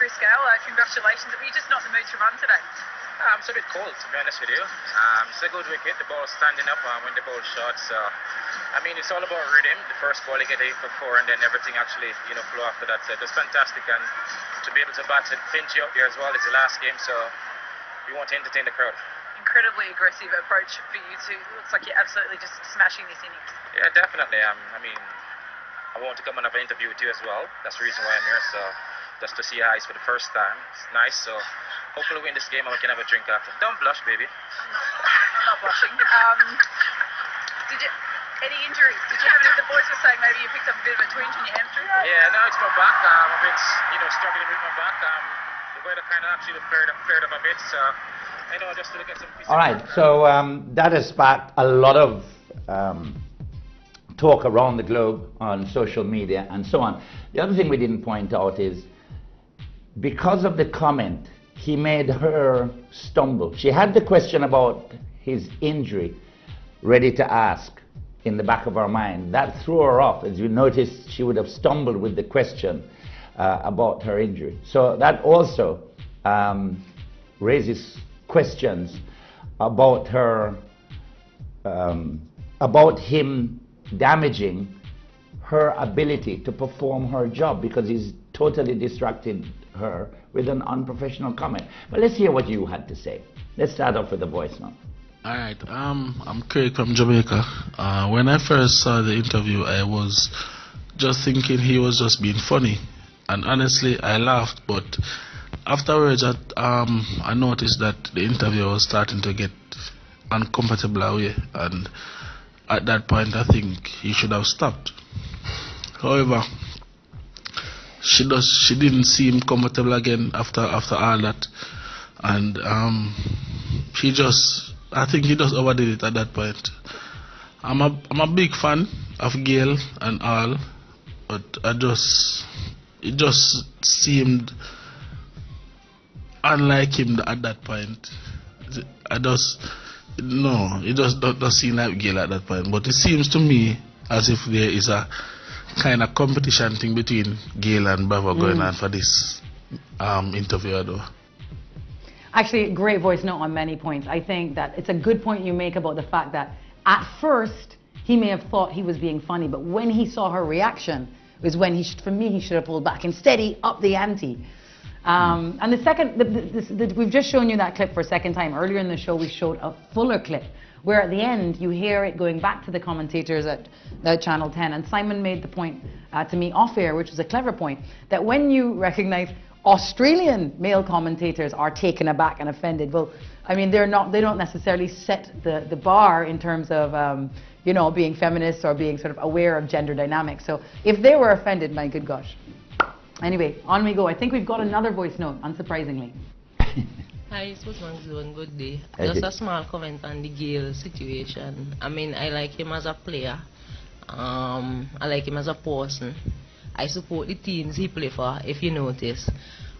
Chris Gayle. Congratulations. Were you just not in the mood to run today? It's a bit cold, to be honest with you. It's a good wicket. The ball standing up when the ball shot. So, I mean, it's all about rhythm. The first ball you get 8 for 4, and then everything actually, flow after that. So it was fantastic, and to be able to bat and pinch you up here as well is the last game. So we want to entertain the crowd. Incredibly aggressive approach for you two. It looks like you're absolutely just smashing this innings. Yeah, definitely. I mean, I want to come and have an interview with you as well. That's the reason why I'm here. So just to see your eyes for the first time. It's nice. So hopefully win this game and we can have a drink after. Don't blush, baby. I'm not blushing. Any injuries? Did you have any? The boys were saying maybe you picked up a bit of a twinge in your hamstring. Yeah, no, it's my back. I've been, struggling with my back. The weather kind of actually cleared up a bit. So just to get some. All right. So that has sparked a lot of talk around the globe on social media and so on. The other thing we didn't point out is because of the comment, he made her stumble. She had the question about his injury ready to ask in the back of her mind. That threw her off. As you noticed, she would have stumbled with the question about her injury. So that also raises questions about her, about him damaging her ability to perform her job because he's totally distracted her with an unprofessional comment. But let's hear what you had to say. Let's start off with the voice now. Alright, I'm Craig from Jamaica. When I first saw the interview, I was just thinking he was just being funny. And honestly, I laughed, but afterwards I noticed that the interview was starting to get uncomfortable away, and at that point I think he should have stopped. However, she didn't seem comfortable again after all that, and I think he just overdid it at that point. I'm a big fan of Gayle and all, but it just seemed unlike him at that point. It just don't seem like Gayle at that point. But it seems to me as if there is a kind of competition thing between Gayle and Bravo going on for this interview though. Actually, great voice note on many points. I think that it's a good point you make about the fact that at first he may have thought he was being funny, but when he saw her reaction was when he should have pulled back. Instead, he upped the ante. And the second, we've just shown you that clip for a second time. Earlier in the show, we showed a fuller clip where at the end you hear it going back to the commentators at Channel 10. And Simon made the point to me off air, which was a clever point, that when you recognize Australian male commentators are taken aback and offended, well, I mean, they don't necessarily set the bar in terms of being feminist or being sort of aware of gender dynamics. So if they were offended, my good gosh. Anyway, on we go. I think we've got another voice note, unsurprisingly. Hi, SportsMax Zone, good day. Just a small comment on the Gayle situation. I mean, I like him as a player. I like him as a person. I support the teams he play for, if you notice.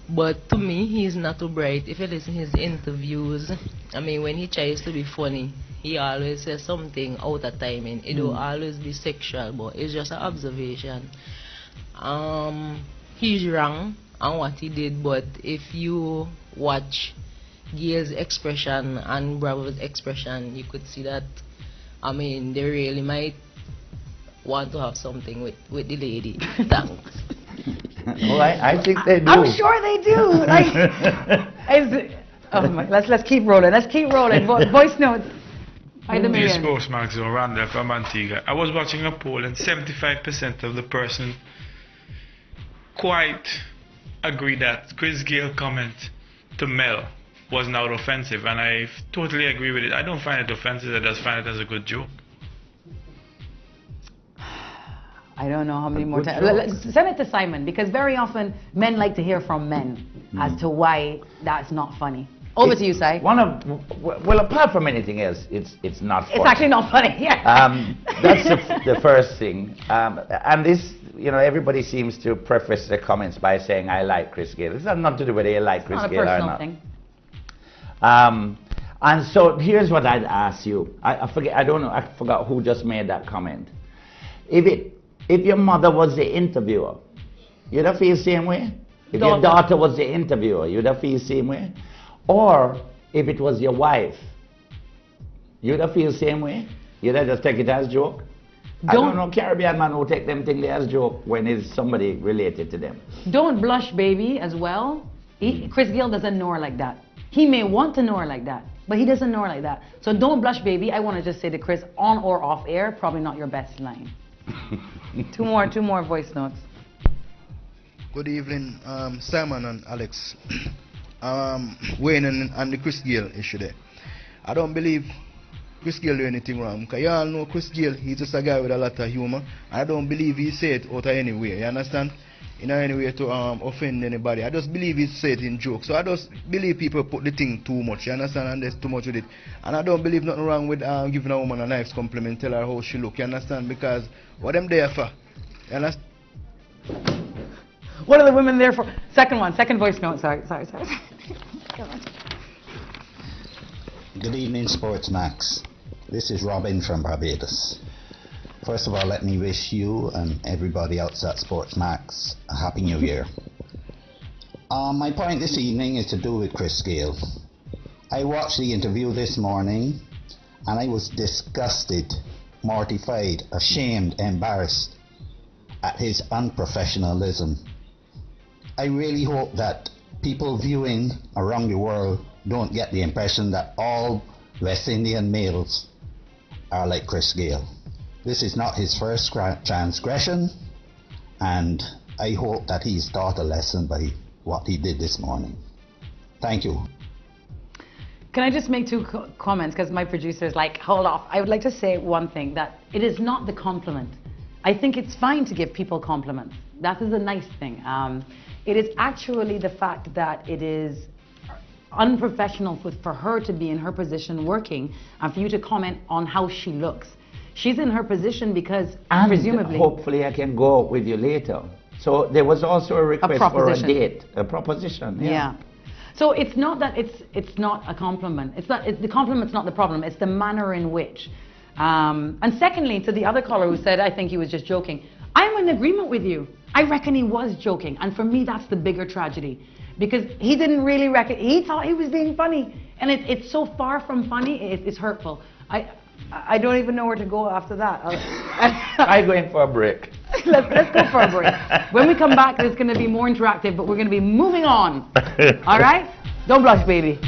But to me, he's not too bright. If you listen to his interviews, I mean, when he tries to be funny, he always says something out of timing. It don't always be sexual, but it's just an observation. He's wrong on what he did, but if you watch Gayle's expression and Bravo's expression, you could see that, I mean, they really might want to have something with the lady. Thanks. Well, I think they do. I'm sure they do. Let's keep rolling. Let's keep rolling. Voice notes. Dear SportsMax Zone, Randall from Antigua. I was watching a poll and 75% of the person quite agree that Chris Gayle comment to Mel was not offensive, and I totally agree with it. I don't find it offensive, I just find it as a good joke. I don't know how many more times. Send it to Simon, because very often men like to hear from men as to why that's not funny. Over to you, Si. Well, apart from anything else, it's not funny. It's actually not funny, yeah. That's the first thing. And this, everybody seems to preface their comments by saying, I like Chris Gayle. This has nothing to do with whether you like Chris Gayle or not. Thing. And so here's what I'd ask you. I forgot who just made that comment. If your mother was the interviewer, you'd feel the same way? If your daughter was the interviewer, you'd have feel the same way. Or if it was your wife, you'd have feel the same way. You'd have just take it as joke. I don't know Caribbean man who take them things as joke when it's somebody related to them. Don't blush, baby, as well. Chris Gayle doesn't know her like that. He may want to know her like that, but he doesn't know her like that. So don't blush, baby. I want to just say to Chris, on or off air, probably not your best line. two more voice notes. Good evening, Simon and Alex. Weighing in on the Chris Gayle issue there. I don't believe Chris Gayle do anything wrong. Because you all know Chris Gayle, he's just a guy with a lot of humor. I don't believe he said it out of any way, you understand? In any way to offend anybody. I just believe he said it in joke. So I just believe people put the thing too much, you understand? And there's too much with it. And I don't believe nothing wrong with giving a woman a nice compliment, tell her how she look, you understand? Because what them there for? You understand? What are the women there for? Second voice note, sorry. Good evening, SportsMax. This is Robin from Barbados. First of all, let me wish you and everybody else at SportsMax a Happy New Year. My point this evening is to do with Chris Gayle. I watched the interview this morning and I was disgusted, mortified, ashamed, embarrassed at his unprofessionalism. I really hope that people viewing around the world don't get the impression that all West Indian males are like Chris Gayle. This is not his first transgression, and I hope that he's taught a lesson by what he did this morning. Thank you. Can I just make two comments, because my producer's like, hold off. I would like to say one thing, that it is not the compliment. I think it's fine to give people compliments. That is a nice thing. It is actually the fact that it is unprofessional for her to be in her position working and for you to comment on how she looks. She's in her position because presumably... hopefully I can go out with you later. So there was also a request for a date, a proposition. Yeah. So it's not that it's not a compliment. The compliment's not the problem. It's the manner in which. And secondly, to the other caller who said, I think he was just joking. I'm in agreement with you. I reckon he was joking. And for me, that's the bigger tragedy. Because he didn't really reckon, he thought he was being funny. And it's so far from funny, it's hurtful. I don't even know where to go after that. I'm going for a break. Let's go for a break. When we come back, it's going to be more interactive, but we're going to be moving on. All right? Don't blush, baby.